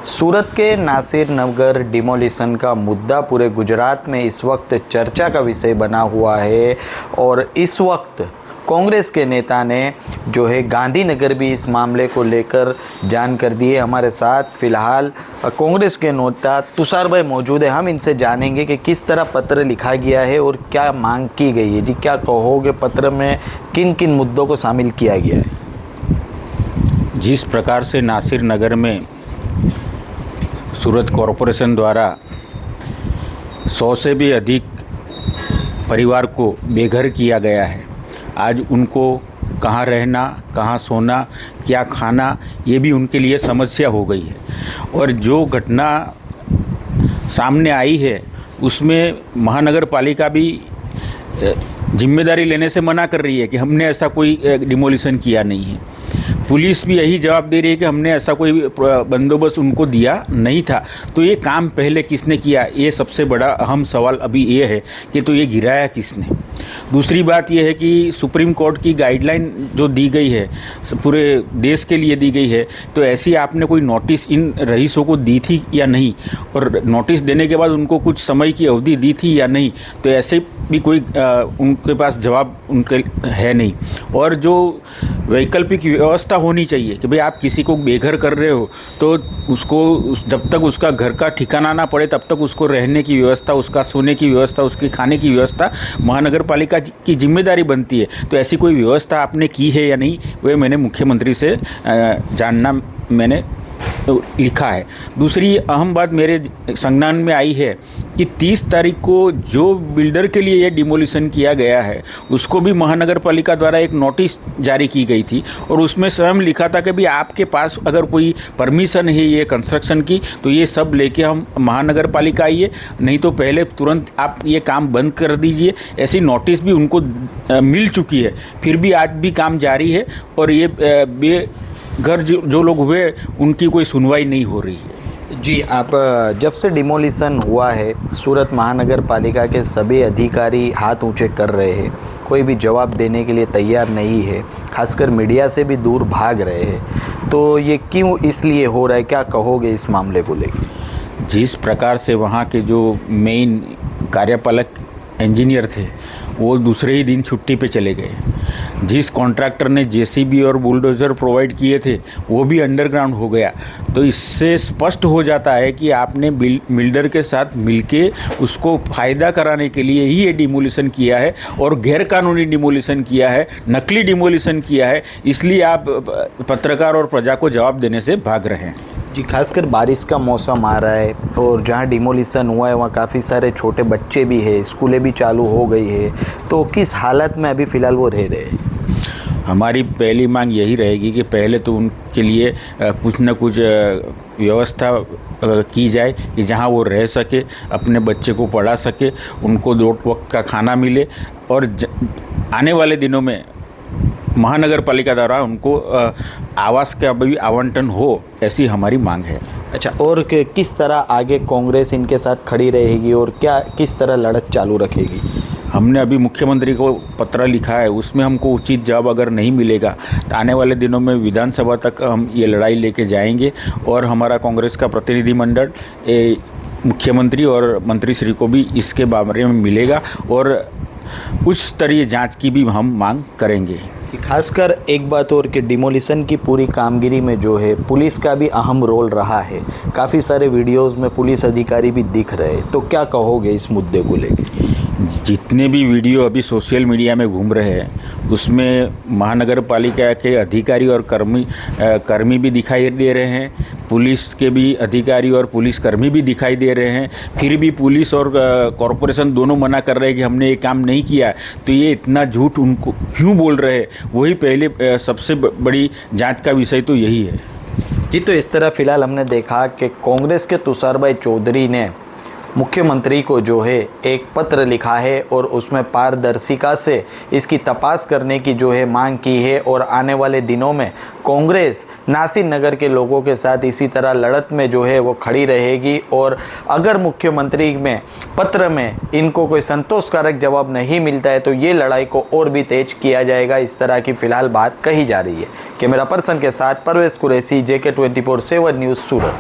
सूरत के नासिर नगर डिमोलिशन का मुद्दा पूरे गुजरात में इस वक्त चर्चा का विषय बना हुआ है और इस वक्त कांग्रेस के नेता ने जो है गांधीनगर भी इस मामले को लेकर जान कर दी है। हमारे साथ फिलहाल कांग्रेस के नेता तुषार भाई मौजूद है। हम इनसे जानेंगे कि किस तरह पत्र लिखा गया है और क्या मांग की गई है। जी, क्या कहोगे, पत्र में किन किन मुद्दों को शामिल किया गया है? जिस प्रकार से नासिर नगर में सूरत कॉरपोरेशन द्वारा 100 से भी अधिक परिवार को बेघर किया गया है, आज उनको कहाँ रहना, कहाँ सोना, क्या खाना, ये भी उनके लिए समस्या हो गई है। और जो घटना सामने आई है उसमें महानगर पालिका भी जिम्मेदारी लेने से मना कर रही है कि हमने ऐसा कोई डिमोलिशन किया नहीं है। पुलिस भी यही जवाब दे रही है कि हमने ऐसा कोई बंदोबस्त उनको दिया नहीं था। तो ये काम पहले किसने किया, ये सबसे बड़ा अहम सवाल अभी ये है कि तो ये गिराया किसने। दूसरी बात ये है कि सुप्रीम कोर्ट की गाइडलाइन जो दी गई है पूरे देश के लिए दी गई है, तो ऐसी आपने कोई नोटिस इन रईसों को दी थी या नहीं, और नोटिस देने के बाद उनको कुछ समय की अवधि दी थी या नहीं, तो ऐसे भी कोई उनके पास जवाब उनके है नहीं। और जो वैकल्पिक व्यवस्था होनी चाहिए कि भाई आप किसी को बेघर कर रहे हो तो उसको जब तक उसका घर का ठिकाना ना पड़े तब तक उसको रहने की व्यवस्था, उसका सोने की व्यवस्था, उसकी खाने की व्यवस्था महानगर पालिका की जिम्मेदारी बनती है। तो ऐसी कोई व्यवस्था आपने की है या नहीं, वह मैंने मुख्यमंत्री से जानना मैंने लिखा है। दूसरी अहम बात मेरे संज्ञान में आई है कि 30 तारीख को जो बिल्डर के लिए ये डिमोलिशन किया गया है उसको भी महानगर पालिका द्वारा एक नोटिस जारी की गई थी और उसमें स्वयं लिखा था कि भाई आपके पास अगर कोई परमिशन है ये कंस्ट्रक्शन की तो ये सब लेके हम महानगर पालिका आइए, नहीं तो पहले तुरंत आप ये काम बंद कर दीजिए। ऐसी नोटिस भी उनको मिल चुकी है, फिर भी आज भी काम जारी है और ये घर जो लोग हुए उनकी कोई सुनवाई नहीं हो रही है। जी, आप जब से डिमोलिशन हुआ है सूरत महानगर पालिका के सभी अधिकारी हाथ ऊंचे कर रहे हैं, कोई भी जवाब देने के लिए तैयार नहीं है, खासकर मीडिया से भी दूर भाग रहे हैं। तो ये क्यों इसलिए हो रहा है, क्या कहोगे इस मामले को लेकर? जिस प्रकार से वहाँ के जो मेन कार्यपालक इंजीनियर थे वो दूसरे ही दिन छुट्टी पे चले गए, जिस कॉन्ट्रैक्टर ने जेसीबी और बुलडोज़र प्रोवाइड किए थे वो भी अंडरग्राउंड हो गया। तो इससे स्पष्ट हो जाता है कि आपने बिल्डर के साथ मिलके उसको फ़ायदा कराने के लिए ही ये डिमोलिशन किया है और गैर कानूनी डिमोलिशन किया है, नकली डिमोलिशन किया है। इसलिए आप पत्रकार और प्रजा को जवाब देने से भाग रहे हैं। जी, खासकर बारिश का मौसम आ रहा है और जहाँ डिमोलिशन हुआ है वहाँ काफ़ी सारे छोटे बच्चे भी हैं, स्कूलें भी चालू हो गई है, तो किस हालत में अभी फ़िलहाल वो रह रहे हैं? हमारी पहली मांग यही रहेगी कि पहले तो उनके लिए कुछ न कुछ व्यवस्था की जाए कि जहाँ वो रह सके, अपने बच्चे को पढ़ा सके, उनको 2 वक्त का खाना मिले और आने वाले दिनों में महानगर पालिका द्वारा उनको आवास का भी आवंटन हो, ऐसी हमारी मांग है। अच्छा, और किस तरह आगे कांग्रेस इनके साथ खड़ी रहेगी और क्या किस तरह लड़त चालू रखेगी? हमने अभी मुख्यमंत्री को पत्र लिखा है, उसमें हमको उचित जवाब अगर नहीं मिलेगा तो आने वाले दिनों में विधानसभा तक हम ये लड़ाई लेके जाएंगे और हमारा कांग्रेस का प्रतिनिधिमंडल मुख्यमंत्री और मंत्री श्री को भी इसके बारे में मिलेगा और उच्च स्तरीय जांच की भी हम मांग करेंगे। खासकर एक बात और कि डिमोलिशन की पूरी कामगिरी में जो है पुलिस का भी अहम रोल रहा है, काफ़ी सारे वीडियोस में पुलिस अधिकारी भी दिख रहे हैं, तो क्या कहोगे इस मुद्दे को लेकर? जितने भी वीडियो अभी सोशल मीडिया में घूम रहे हैं उसमें महानगर पालिका के अधिकारी और कर्मी भी दिखाई दे रहे हैं, पुलिस के भी अधिकारी और पुलिसकर्मी भी दिखाई दे रहे हैं, फिर भी पुलिस और कॉरपोरेशन दोनों मना कर रहे हैं कि हमने ये काम नहीं किया। तो ये इतना झूठ उनको क्यों बोल रहे हैं, वही पहले सबसे बड़ी जांच का विषय तो यही है। जी, तो इस तरह फ़िलहाल हमने देखा कि कांग्रेस के तुषार भाई चौधरी ने मुख्यमंत्री को जो है एक पत्र लिखा है और उसमें पारदर्शिता से इसकी तपास करने की जो है मांग की है और आने वाले दिनों में कांग्रेस नासिर नगर के लोगों के साथ इसी तरह लड़त में जो है वो खड़ी रहेगी। और अगर मुख्यमंत्री में पत्र में इनको कोई संतोषकारक जवाब नहीं मिलता है तो ये लड़ाई को और भी तेज किया जाएगा, इस तरह की फिलहाल बात कही जा रही है। कैमरा पर्सन के साथ परवेज कुरैशी, JK 24/7 न्यूज़ सूरत।